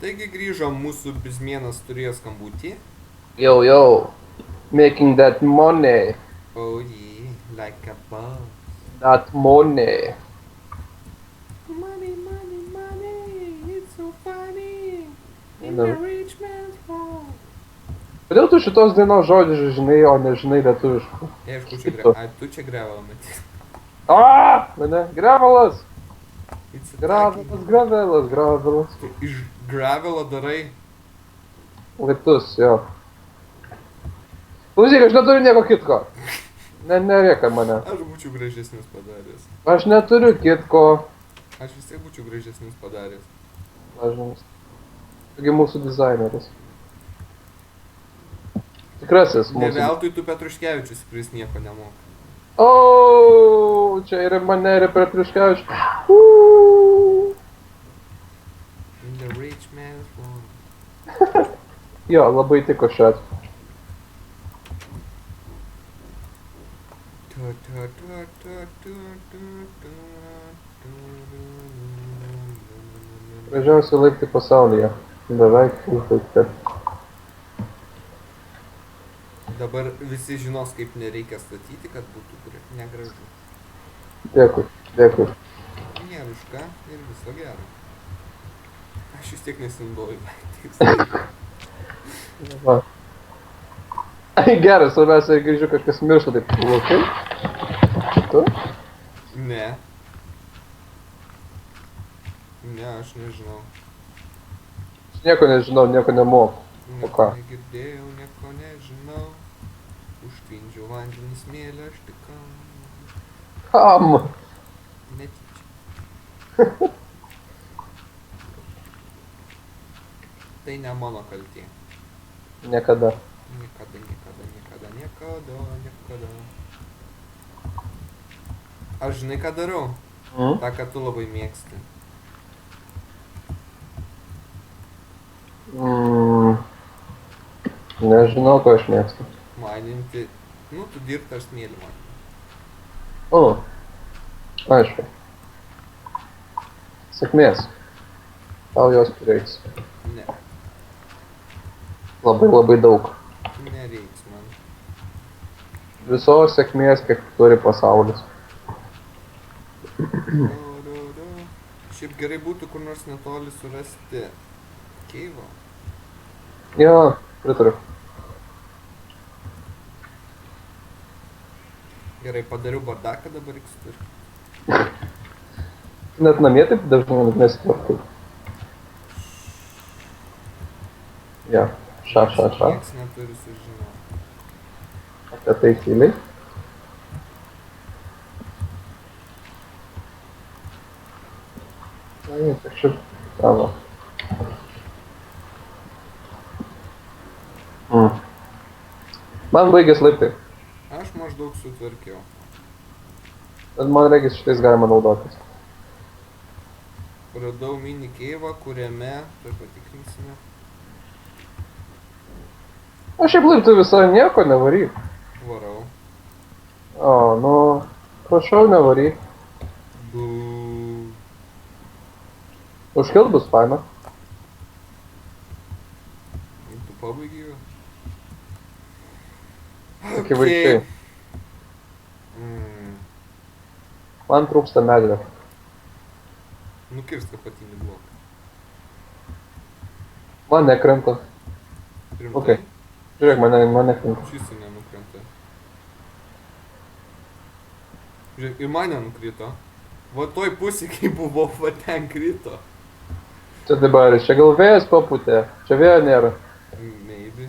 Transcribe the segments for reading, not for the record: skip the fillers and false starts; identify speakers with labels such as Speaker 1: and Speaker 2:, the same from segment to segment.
Speaker 1: Taigi grįžom, mūsų bizmėnas turėjo skambutį.
Speaker 2: Yo, making that money,
Speaker 1: Oh yeah, like a boss.
Speaker 2: that money.
Speaker 1: Money, money, money, it's so funny. In the
Speaker 2: Nežinau.
Speaker 1: rich man's world.
Speaker 2: Kodėl tu šitos dainos žodžius žinai, o nežinai lietuviškų?
Speaker 1: Aišku, čia
Speaker 2: Kaip tu?
Speaker 1: Ai, tu čia grevelą matys.
Speaker 2: Mane, gravelas,
Speaker 1: It's a
Speaker 2: gravelas.
Speaker 1: Tu iš gravelo darai.
Speaker 2: Lietus, jo. Klausyk, aš neturiu nieko kitko. Nerėka mane.
Speaker 1: Aš būčiau gražesnis padaręs.
Speaker 2: Aš neturiu kitko.
Speaker 1: Aš vis tiek būčiau gražesnis padaręs.
Speaker 2: Aš taigi mūsų dizaineris. Tikrasis
Speaker 1: Ne
Speaker 2: mūsų.
Speaker 1: veltui tu Petruškevičius, kuris nieko nemoka.
Speaker 2: O, čia yra Manerė Petruškevičius.
Speaker 1: In the rich man's world.
Speaker 2: Jo, labai tiko šiat. Gražiausi laiptai pasaulyje. Beveik užbaigti.
Speaker 1: Dabar visi žinos, kaip nereikia statyti, kad būtų negražu.
Speaker 2: Dėkui.
Speaker 1: Geruška ir viso gero. Aš vis tiek nesinaudoju laiptais.
Speaker 2: Va. Ai, geras, svarbiausia, girdžiu, kažkas miršta, taip laukai. Tu?
Speaker 1: Ne. Ne, aš nežinau.
Speaker 2: Aš nieko nežinau, nieko nemoku. O ką?
Speaker 1: Nieko negirdėjau, nieko nežinau. Užtvindžiau vandenį smėlę, aš tik
Speaker 2: Kam?
Speaker 1: netyčia. Tai ne mano kaltė.
Speaker 2: Niekada.
Speaker 1: Niekada. Aš žinai, ką darau? Ta, ką tu labai mėgsti.
Speaker 2: Nežinau, ko aš mėgstu.
Speaker 1: Maninti, tu dirbti aš smėlį man.
Speaker 2: Aišku. Sėkmės. Tau jos prireiks.
Speaker 1: Ne,
Speaker 2: Labai daug.
Speaker 1: nereiks man.
Speaker 2: Visos sėkmės, kiek turi pasaulis.
Speaker 1: Šiaip gerai būtų kur nors netoli surasti keivo.
Speaker 2: Jo, pritariu.
Speaker 1: Gerai, padariau bardaką, dabar reiks turi.
Speaker 2: Net namie taip dažnai nesitvarkai. Ja, ša.
Speaker 1: Nieks neturi sužinoti.
Speaker 2: Apie tai tyliai. Ai, kažkaip tavo. Man baigės laiptai.
Speaker 1: Aš maždaug sutvarkiau.
Speaker 2: Bet man reikės šitais galima naudotis.
Speaker 1: Radau mini keivą, kuriame, tai patikrinsime.
Speaker 2: O šiaip laiptai visai nieko nevaryk.
Speaker 1: Varau.
Speaker 2: O, prašau nevaryk.
Speaker 1: Bų.
Speaker 2: Užkilt bus faina.
Speaker 1: Tu pabaigai jau?
Speaker 2: Akivaizdžiai. Man trūksta medžio.
Speaker 1: Nukirsk apatinį bloką.
Speaker 2: Man nekrenta.
Speaker 1: Rimtai?
Speaker 2: Okei. Žiūrėk, man nekrenta.
Speaker 1: Šis nenukrenta. Žiūrėk, ir man nenukrito. Va toj pusė, kai buvau, va ten krito.
Speaker 2: Čia dabar, čia gal vėjas paputė. Čia vėjo nėra.
Speaker 1: Maybe.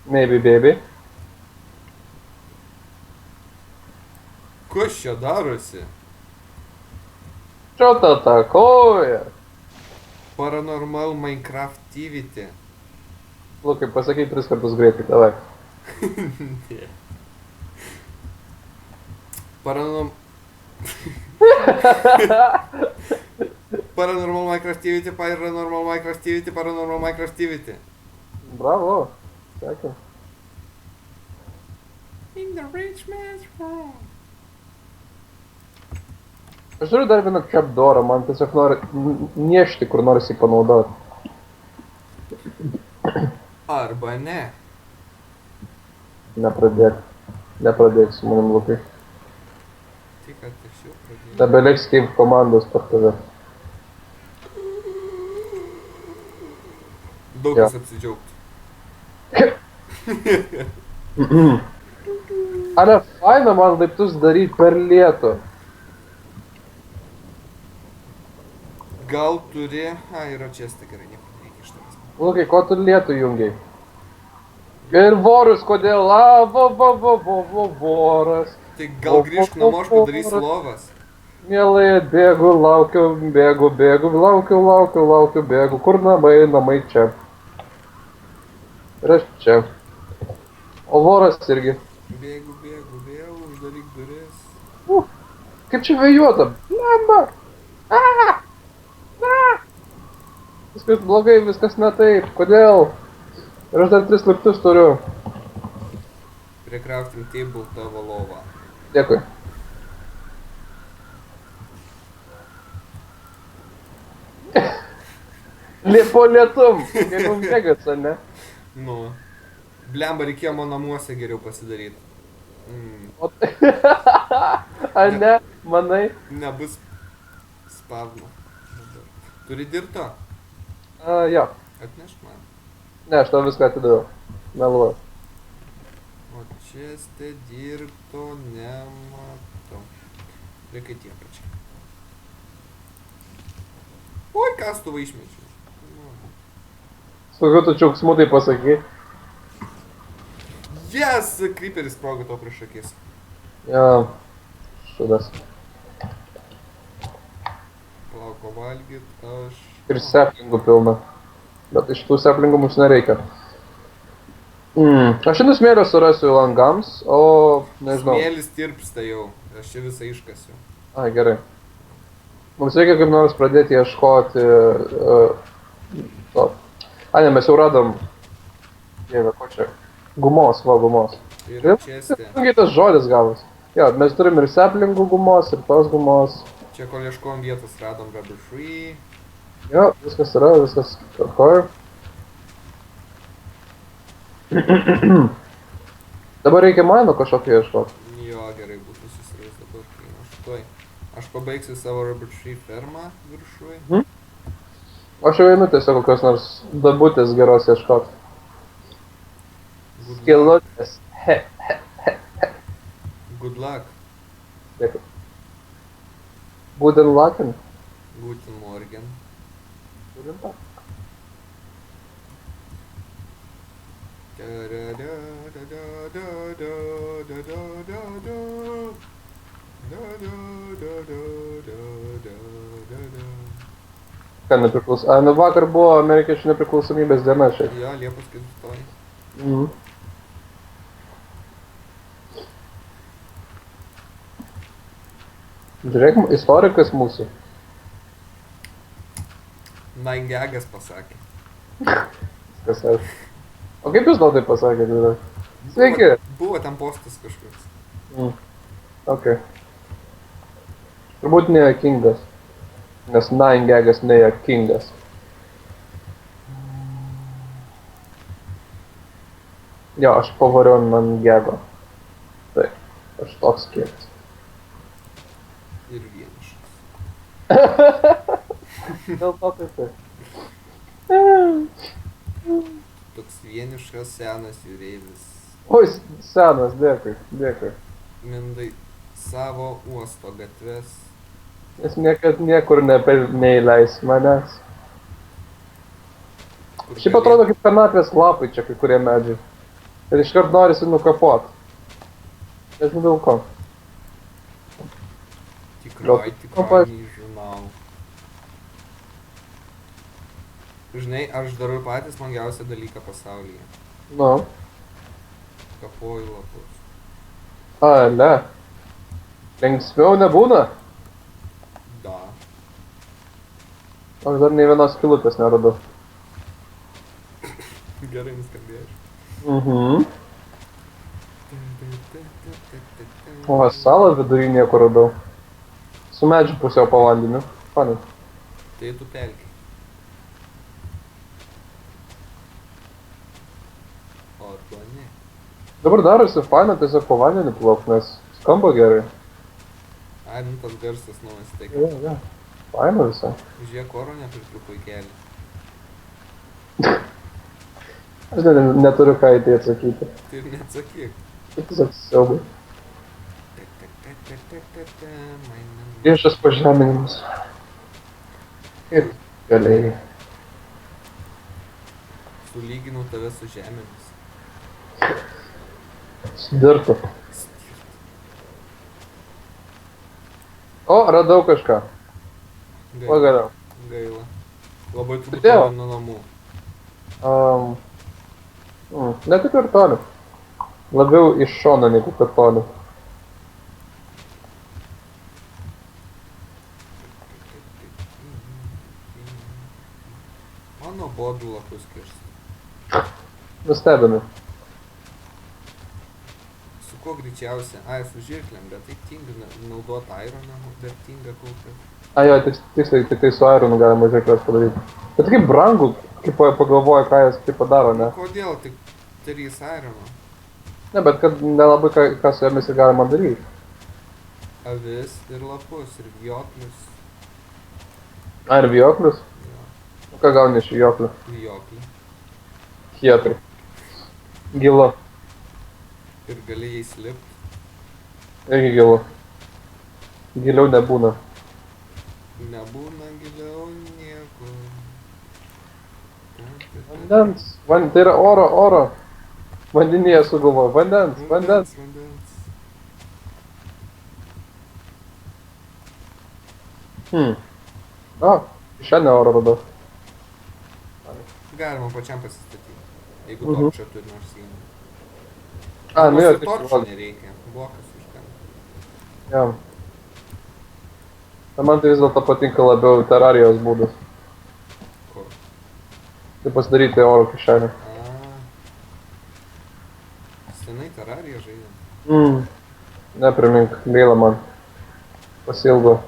Speaker 2: Maybe, baby.
Speaker 1: Kas čia darosi?
Speaker 2: Čo ta takoja?
Speaker 1: Paranormal Minecraftivity.
Speaker 2: Lukai, pasakyk 3 kartus greitai, davai.
Speaker 1: Ne. Paranormal Minecraftivity, Paranormal Minecraftivity.
Speaker 2: Bravo. Sekė.
Speaker 1: In the rich man's world.
Speaker 2: Aš turiu dar vieną trapdoorą, man tiesiog nori niešti kur nors jį panaudoti.
Speaker 1: Arba ne.
Speaker 2: Nepradėk su manim, Lukai.
Speaker 1: Tik kad aš jau pradėjau.
Speaker 2: Nebeliks kaip komandos per tave.
Speaker 1: Daug
Speaker 2: Jo.
Speaker 1: kas apsidžiaugtų.
Speaker 2: Ale faina man laiptus daryti per lietų.
Speaker 1: Gal turi... yra čia gerai, nieko nereikia iš tavęs.
Speaker 2: Lukai, ko tu lietų jungiai? Ir vorus, kodėl? Voras.
Speaker 1: Tai gal grįžk namo, aš padarysiu lovas.
Speaker 2: Mielai bėgu, laukiu, bėgu. Kur namai? Namai čia. Ir aš čia. O voras irgi.
Speaker 1: Bėgu, uždaryk duris.
Speaker 2: Kaip čia vėjuota? Blemba! Viskas blogai, viskas ne taip. Kodėl? Ir aš dar 3 laiptus turiu.
Speaker 1: Prie crafting table tavo lova.
Speaker 2: Dėkui. Po lietum. Kaip mums bėgas, ar ne?
Speaker 1: Nu. Blemba, reikėjo mano namuose geriau pasidaryti.
Speaker 2: O tai... Ar ne? Manai?
Speaker 1: Nebus spavno. Turi dirto?
Speaker 2: Jo.
Speaker 1: Atnešk man.
Speaker 2: Ne, aš tau viską atidaviau. Meluoju.
Speaker 1: O čia dirto nematau. Reikia tie pačiai. Oi, kastuvą išmečiau.
Speaker 2: Su kokiu tu čiauksmu tai pasakai?
Speaker 1: Yes! Creeperis sprogo tau prieš akis.
Speaker 2: Jo. Šudas.
Speaker 1: Plauko valgyt, aš...
Speaker 2: Ir seplingų pilna. Bet iš tų seplingų mums nereikia. Aš šiandien smėlio surasiu langams, o nežinau.
Speaker 1: Smėlis tirpsta jau. Aš čia visą iškasiu.
Speaker 2: Ai, gerai. Mums reikia kaip nors pradėti ieškoti... to. Ai, ne, mes jau radom... Dieve, ko čia? Gumos, gumos.
Speaker 1: Ir
Speaker 2: Ir
Speaker 1: čiastė.
Speaker 2: sunkiai tas žodis gavas. Jo, mes turim ir seplingų gumos, ir tos gumos.
Speaker 1: Čia kol ieškom vietos radom rubber tree.
Speaker 2: Jo, viskas yra, viskas tvarkoj. Dabar reikia mano kažkokio ieškoti.
Speaker 1: Jo, gerai būtų susirast dabar, kai aš tuoj. Aš pabaigsiu savo rubber tree fermą viršui.
Speaker 2: Aš jau einu tiesiog kokios nors dabutės geros ieškoti.
Speaker 1: Good luck.
Speaker 2: Skilutės. He.
Speaker 1: Good luck.
Speaker 2: Dėkui. Guten Laken.
Speaker 1: Guten Morgen.
Speaker 2: Guten Tag. Ką nepriklauso? Ai, nu vakar buvo amerikiečių nepriklausomybės diena šiaip.
Speaker 1: Jo, Liepos 4.
Speaker 2: Žiūrėk, istorikas mūsų.
Speaker 1: Naingegas pasakė.
Speaker 2: Kas aišku. O kaip jūs gal tai pasakėte? Yra? Sveiki.
Speaker 1: Buvo ten postas kažkoks.
Speaker 2: Ok. Turbūt nejuokingas. Nes Naingegas nejuokingas. Jo, aš pavariau Naingego. Taip, aš toks kiekis.
Speaker 1: Ir vienišas.
Speaker 2: Dėl to tai taip.
Speaker 1: Toks vienišas senas jūreivis.
Speaker 2: Oi, senas, dėkui, dėkui.
Speaker 1: Mindai savo uosto gatves.
Speaker 2: Jis niekad niekur neįleis manęs.
Speaker 1: Kur
Speaker 2: Šiaip atrodo kaip kanapės lapai čia kai kurie medžiai. Ir iškart norisi nukapot. Nežinau dėl ko.
Speaker 1: Tikrai nežinau. Žinai, aš darau patį smagiausią dalyką pasaulyje.
Speaker 2: Nu.
Speaker 1: Kapoju lapus.
Speaker 2: A, ne. Linksmiau nebūna.
Speaker 1: Da.
Speaker 2: Aš dar nei vienos skilutės neradau.
Speaker 1: Gerai nuskambėjai.
Speaker 2: O, salą vidury nieko radau. Su medžiu pusiau po vandeniu. Fanai.
Speaker 1: Tai tu pelkiai. O tu ne.
Speaker 2: Dabar darosi faina tiesiog po vandeniu plauk, nes skamba gerai.
Speaker 1: Ai, nu tas garsas naujas tai.
Speaker 2: Jo. Faina visai.
Speaker 1: Žiūrėk, oro nepritrūko į kelią.
Speaker 2: Aš neturiu ką į tai atsakyti.
Speaker 1: Tai ir neatsakyk.
Speaker 2: Tai tiesiog siaubai.
Speaker 1: Mainam.
Speaker 2: Viešas pažeminimas. Ir galiai.
Speaker 1: Sulyginau tave su žemėmis.
Speaker 2: Sudirtu. O, radau kažką. Pagaliau.
Speaker 1: Gaila. Labai turbūt
Speaker 2: Todėl.
Speaker 1: toli nuo namų.
Speaker 2: Ne tik ir toli. Labiau iš šono negu kad toli.
Speaker 1: Mano bodų lapus kirsti.
Speaker 2: Nustebinai.
Speaker 1: Su kuo greičiausia? Ai, su žirklėm, bet tai tinga naudoti ironą, bet tinga kol kas.
Speaker 2: A jo, tiksliai, tik tai su Ironu galima žirklės padaryti. Bet kaip brangu, kaip pagalvoju, ką jis taip padaro, ne?
Speaker 1: Kodėl tik 3 irono?
Speaker 2: Ne, bet kad nelabai ką su jomis ir galima daryti.
Speaker 1: Avis ir lapus, ir vijoklius.
Speaker 2: A, ir vijoklius?
Speaker 1: Jo,
Speaker 2: O ką gauni iš vijoklių?
Speaker 1: vijoklių.
Speaker 2: Kietai. Gilu.
Speaker 1: Ir gali jais lipti.
Speaker 2: Irgi gilu. Giliau nebūna.
Speaker 1: Nebūna giliau niekur.
Speaker 2: Vandens. Tai yra oro. Vandenyje sugalvoju. Vandens.
Speaker 1: Vandens.
Speaker 2: O, šiandien oro radau.
Speaker 1: Galima pačiam pasistatyti. Jeigu
Speaker 2: Mhm.
Speaker 1: torčio turi nors įmonę.
Speaker 2: A, nu jo,
Speaker 1: Ir torčio
Speaker 2: tiksliai.
Speaker 1: nereikia. Blokas užtenka.
Speaker 2: Jo. Na, man tai vis dėlto patinka labiau terarijos būdas.
Speaker 1: Kur?
Speaker 2: Tai pasidaryti oro kišenę.
Speaker 1: Senai terariją žaidėm.
Speaker 2: Neprimink, gaila man. Pasilgo.